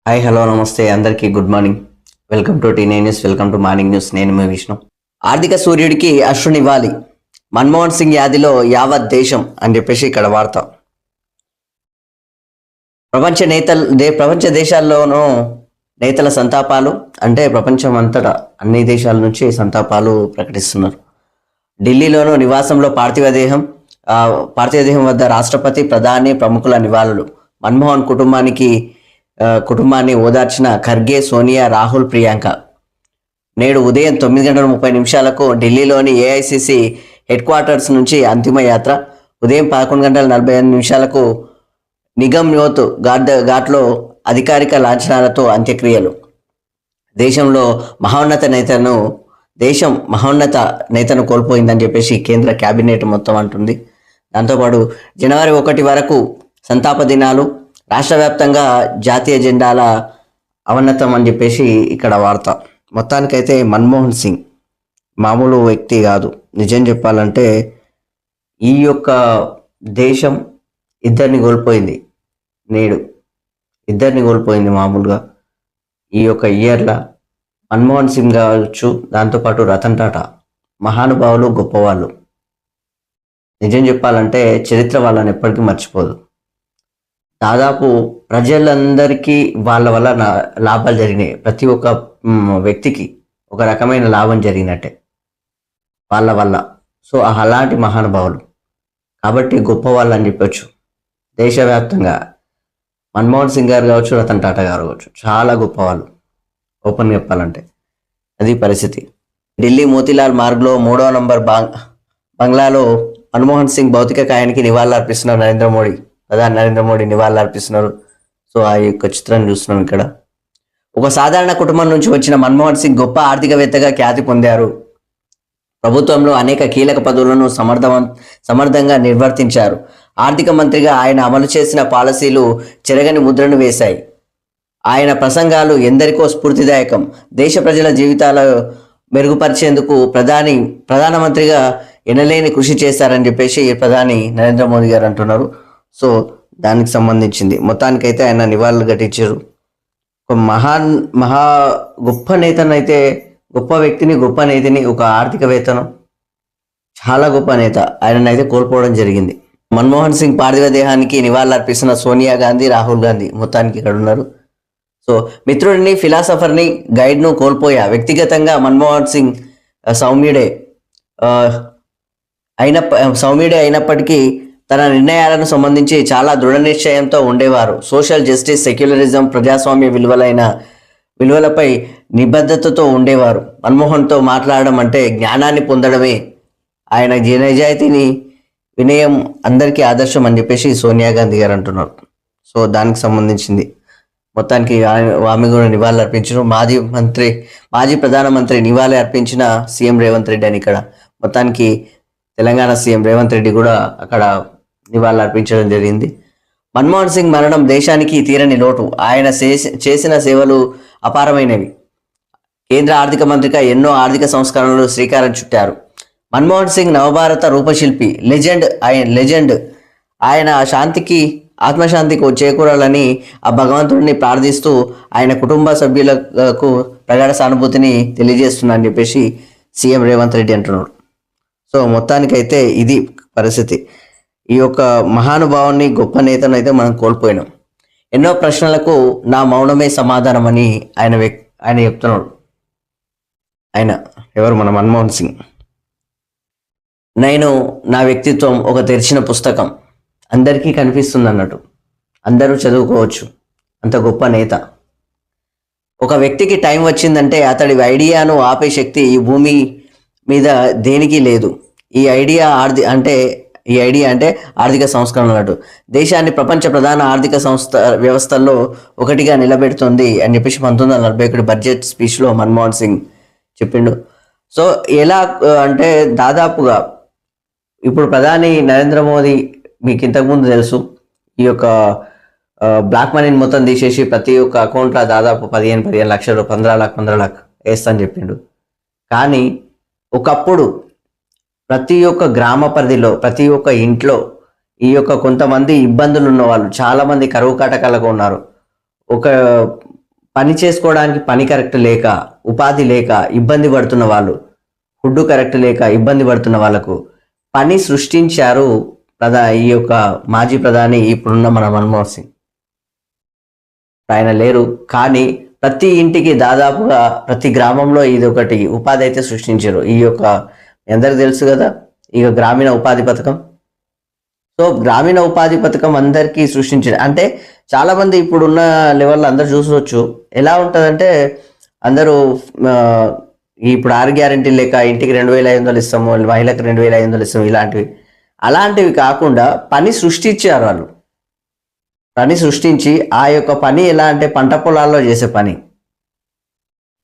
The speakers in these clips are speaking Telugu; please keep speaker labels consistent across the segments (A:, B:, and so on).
A: హాయ్ హలో నమస్తే అందరికీ good morning. Welcome to T nine news. Welcome to morning news. నేను మీ విష్ణు. ఆర్థిక సూర్యుడికి అశ్రునివ్వాలి, మన్మోహన్ సింగ్ యాదిలో యావత్ దేశం అని చెప్పేసి ఇక్కడ వార్త. ప్రపంచ దేశాల్లోనూ నేతల సంతాపాలు అంటే ప్రపంచం అంతటా అన్ని దేశాల నుంచి సంతాపాలు ప్రకటిస్తున్నారు. ఢిల్లీలోనూ నివాసంలో పార్థివ దేహం వద్ద రాష్ట్రపతి, ప్రధాని, ప్రముఖుల నివాళులు. మన్మోహన్ కుటుంబాన్ని ఓదార్చిన ఖర్గే, సోనియా, రాహుల్, ప్రియాంక. నేడు ఉదయం 9:30 ఢిల్లీలోని ఏఐసిసి హెడ్ క్వార్టర్స్ నుంచి అంతిమ యాత్ర. ఉదయం 11:45 నిగమ్ యోత్ ఘాట్లో అధికారిక లాంఛనాలతో అంత్యక్రియలు. దేశం మహోన్నత నేతను కోల్పోయిందని చెప్పేసి కేంద్ర కేబినెట్ మొత్తం అంటుంది. దాంతోపాటు జనవరి 1 వరకు సంతాప దినాలు, రాష్ట్ర వ్యాప్తంగా జాతీయ జెండాల అవనతం అని చెప్పేసి ఇక్కడ వార్త. మొత్తానికైతే మన్మోహన్ సింగ్ మామూలు వ్యక్తి కాదు. నిజం చెప్పాలంటే ఈ యొక్క దేశం ఇద్దరిని కోల్పోయింది. నేడు ఇద్దరిని కోల్పోయింది మామూలుగా. ఈ యొక్క ఇయర్లో మన్మోహన్ సింగ్ కావచ్చు, దాంతోపాటు రతన్ టాటా, మహానుభావులు, గొప్పవాళ్ళు. నిజం చెప్పాలంటే చరిత్ర వాళ్ళని ఎప్పటికీ మర్చిపోదు. దాదాపు ప్రజలందరికీ వాళ్ళ వల్ల లాభాలు జరిగినాయి. ప్రతి ఒక్క వ్యక్తికి ఒక రకమైన లాభం జరిగినట్టే వాళ్ళ వల్ల. సో అలాంటి మహానుభావులు కాబట్టి గొప్పవాళ్ళు అని చెప్పొచ్చు. దేశవ్యాప్తంగా మన్మోహన్ సింగ్ గారు కావచ్చు, రతన్ టాటా గారు కావచ్చు, చాలా గొప్పవాళ్ళు. ఓపెన్ చెప్పాలంటే అది పరిస్థితి. ఢిల్లీ మోతీలాల్ మార్గ్లో 3వ నంబర్ బంగ్లాలో మన్మోహన్ సింగ్ భౌతిక కాయానికి నివాళులు అర్పిస్తున్నారు ప్రధాని నరేంద్ర మోడీ నివాళులు అర్పిస్తున్నారు. సో ఆ యొక్క చిత్రం చూస్తున్నాం ఇక్కడ. ఒక సాధారణ కుటుంబం నుంచి వచ్చిన మన్మోహన్ సింగ్ గొప్ప ఆర్థికవేత్తగా ఖ్యాతి పొందారు. ప్రభుత్వంలో అనేక కీలక పదవులను సమర్థంగా నిర్వర్తించారు. ఆర్థిక మంత్రిగా ఆయన అమలు చేసిన పాలసీలు చెరగని ముద్రను వేశాయి. ఆయన ప్రసంగాలు ఎందరికో స్ఫూర్తిదాయకం. దేశ ప్రజల జీవితాలు మెరుగుపరిచేందుకు ప్రధానమంత్రిగా ఎనలేని కృషి చేశారని చెప్పేసి ప్రధాని నరేంద్ర మోదీ గారు అంటున్నారు. సో దానికి సంబంధించింది మొత్తానికైతే ఆయన నివాళులు ఘటించారు. ఒక మహా గొప్ప నేతనైతే, గొప్ప వ్యక్తిని, గొప్ప నేతని, ఒక ఆర్థికవేత్తను, చాలా గొప్ప నేత ఆయననైతే కోల్పోవడం జరిగింది. మన్మోహన్ సింగ్ పార్థివ దేహానికి నివాళులు అర్పిస్తున్న సోనియా గాంధీ, రాహుల్ గాంధీ మొత్తానికి ఇక్కడ ఉన్నారు. సో మిత్రుడిని, ఫిలాసఫర్ని, గైడ్ను కోల్పోయా. వ్యక్తిగతంగా మన్మోహన్ సింగ్ సౌమ్యుడే అయినప్పటికీ తన నిర్ణయాలను సంబంధించి చాలా దృఢ నిశ్చయంతో ఉండేవారు. సోషల్ జస్టిస్, సెక్యులరిజం, ప్రజాస్వామ్య విలువలపై నిబద్ధతతో ఉండేవారు. మన్మోహన్తో మాట్లాడడం అంటే జ్ఞానాన్ని పొందడమే. ఆయన నిజాయితీని, వినయం అందరికీ ఆదర్శం అని చెప్పేసి సోనియా గాంధీ గారు అంటున్నారు. సో దానికి సంబంధించింది మొత్తానికి ఆమె కూడా నివాళులు అర్పించడం. మాజీ ప్రధానమంత్రి నివాళి అర్పించిన సీఎం రేవంత్ రెడ్డి అని ఇక్కడ మొత్తానికి తెలంగాణ సీఎం రేవంత్ రెడ్డి కూడా అక్కడ నివాళులు అర్పించడం జరిగింది. మన్మోహన్ సింగ్ మరణం దేశానికి తీరని లోటు. ఆయన చేసిన సేవలు అపారమైనవి. కేంద్ర ఆర్థిక మంత్రిగా ఎన్నో ఆర్థిక సంస్కరణలు శ్రీకారం చుట్టారు. మన్మోహన్ సింగ్ నవభారత రూపశిల్పి, లెజెండ్. ఆయన ఆత్మశాంతికి చేకూరాలని ఆ భగవంతుడిని ప్రార్థిస్తూ ఆయన కుటుంబ సభ్యులకు ప్రగాఢ సానుభూతిని తెలియజేస్తున్నారని చెప్పేసి సీఎం రేవంత్ రెడ్డి అంటున్నారు. సో మొత్తానికైతే ఇది పరిస్థితి. ఈ యొక్క మహానుభావుని, గొప్ప నేతను అయితే మనం కోల్పోయినాం. ఎన్నో ప్రశ్నలకు నా మౌనమే సమాధానం అని ఆయన చెప్తున్నాడు. ఆయన ఎవరు? మన మన్మోహన్ సింగ్. నా వ్యక్తిత్వం ఒక తెరిచిన పుస్తకం, అందరికీ కనిపిస్తుంది అన్నట్టు, అందరూ చదువుకోవచ్చు. అంత గొప్ప నేత. ఒక వ్యక్తికి టైం వచ్చిందంటే అతడి ఐడియాను ఆపే శక్తి ఈ భూమి మీద దేనికి లేదు. ఈ ఐడియా అంటే ఆర్థిక సంస్కరణలు అటు దేశాన్ని ప్రపంచ ప్రధాన ఆర్థిక వ్యవస్థల్లో ఒకటిగా నిలబెడుతుంది అని చెప్పేసి 1941 బడ్జెట్ స్పీచ్లో మన్మోహన్ సింగ్ చెప్పిండు. సో ఎలా అంటే దాదాపుగా ఇప్పుడు ప్రధాని నరేంద్ర మోదీ మీకు ఇంతకుముందు తెలుసు, ఈ యొక్క బ్లాక్ మనీని మొత్తం తీసేసి ప్రతి ఒక్క అకౌంట్లో దాదాపు 15 లక్షలు, 15 లక్షలు వేస్తా అని చెప్పిండు. కానీ ఒకప్పుడు ప్రతి ఒక్క గ్రామ పరిధిలో, ప్రతి ఒక్క ఇంట్లో ఈ యొక్క కొంతమంది ఇబ్బందులు ఉన్న వాళ్ళు, చాలామంది కరువు కాటకాలకు ఉన్నారు. ఒక పని చేసుకోవడానికి పని కరెక్ట్ లేక, ఉపాధి లేక ఇబ్బంది పడుతున్న వాళ్ళు, ఫుడ్ కరెక్ట్ లేక ఇబ్బంది పడుతున్న వాళ్ళకు పని సృష్టించారు ఈ యొక్క మాజీ ప్రధాని ఇప్పుడున్న మన మన్మోహన్ సింగ్. ఆయన లేరు, కానీ ప్రతి ఇంటికి దాదాపుగా ప్రతి గ్రామంలో ఇది ఒకటి ఉపాధి అయితే సృష్టించారు. ఈ యొక్క అందరికి తెలుసు కదా, ఇక గ్రామీణ ఉపాధి పథకం. సో గ్రామీణ ఉపాధి పథకం అందరికీ సృష్టించారు. అంటే చాలా మంది ఇప్పుడున్న లెవెల్లో అందరు చూసుకోవచ్చు. ఎలా ఉంటుందంటే అందరూ ఇప్పుడు 6 గ్యారెంటీ లేక ఇంటికి 2,500 ఇస్తాము, మహిళకు 2,500 ఇస్తాము, అలాంటివి కాకుండా పని సృష్టించారు వాళ్ళు. పని సృష్టించి ఆ యొక్క పని ఎలా అంటే పంట పొలాల్లో చేసే పని,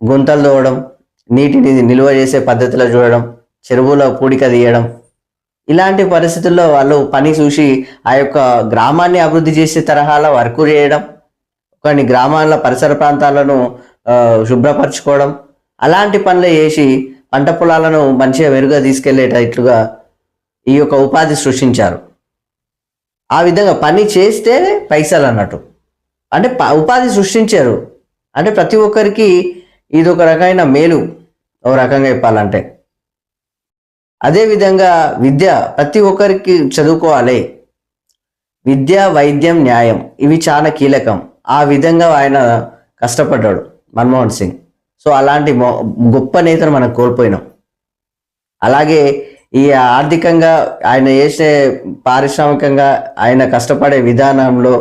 A: గుంతలు తోవడం, నీటిని నిల్వ చేసే పద్ధతిలో చూడడం, చెరువులో పూడిక తీయడం, ఇలాంటి పరిస్థితుల్లో వాళ్ళు పని చూసి ఆ యొక్క గ్రామాన్ని అభివృద్ధి చేసే తరహాలో వర్క్ చేయడం, కొన్ని గ్రామాల పరిసర ప్రాంతాలను శుభ్రపరచుకోవడం, అలాంటి పనులు చేసి పంట పొలాలను మంచిగా మెరుగ్గా తీసుకెళ్లేటట్లుగా ఈ యొక్క ఉపాధి సృష్టించారు. ఆ విధంగా పని చేస్తే పైసలు అన్నట్టు, అంటే ఉపాధి సృష్టించారు. అంటే ప్రతి ఒక్కరికి ఇది ఒక రకమైన మేలు, ఒక రకంగా చెప్పాలంటే. అదేవిధంగా విద్య, ప్రతి ఒక్కరికి చదువుకోవాలి. విద్య, వైద్యం, న్యాయం ఇవి చాలా కీలకం. ఆ విధంగా ఆయన కష్టపడ్డాడు మన్మోహన్ సింగ్. సో అలాంటి గొప్ప నేతను మనం కోల్పోయినాం. అలాగే ఈ ఆర్థికంగా ఆయన చేసే పారిశ్రామికంగా ఆయన కష్టపడే విధానంలో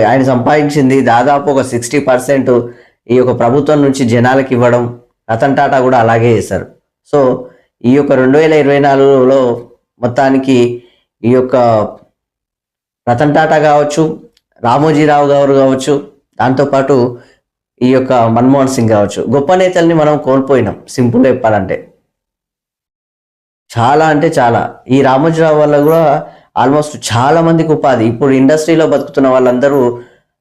A: ఆయన సంపాదించింది దాదాపు ఒక 60% ఈ యొక్క ప్రభుత్వం నుంచి జనాలకు ఇవ్వడం. రతన్ టాటా కూడా అలాగే చేశారు. సో ఈ యొక్క 2024లో మొత్తానికి ఈ యొక్క రతన్ టాటా కావచ్చు, రామోజీరావు గారు కావచ్చు, దాంతోపాటు ఈ యొక్క మన్మోహన్ సింగ్ కావచ్చు, గొప్ప నేతల్ని మనం కోల్పోయినాం. సింపుల్ చెప్పాలంటే చాలా అంటే చాలా. ఈ రామోజీరావు వల్ల కూడా ఆల్మోస్ట్ చాలా మందికి ఉపాధి, ఇప్పుడు ఇండస్ట్రీలో బతుకుతున్న వాళ్ళందరూ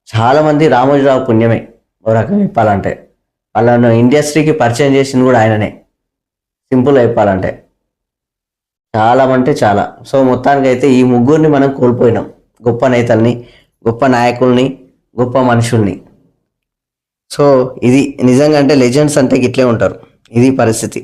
A: చాలా మంది రామోజీరావు పుణ్యమే. ఓ రకంగా చెప్పాలంటే వాళ్ళను ఇండస్ట్రీకి పరిచయం చేసింది కూడా ఆయననే. సింపుల్ చెప్పాలంటే చాలా అంటే చాలా. సో మొత్తానికి అయితే ఈ ముగ్గురిని మనం కోల్పోయినాం, గొప్ప నేతల్ని, గొప్ప నాయకుల్ని, గొప్ప మనుషుల్ని. సో ఇది నిజంగా అంటే లెజెండ్స్ అంటే ఇట్లే ఉంటారు. ఇది పరిస్థితి.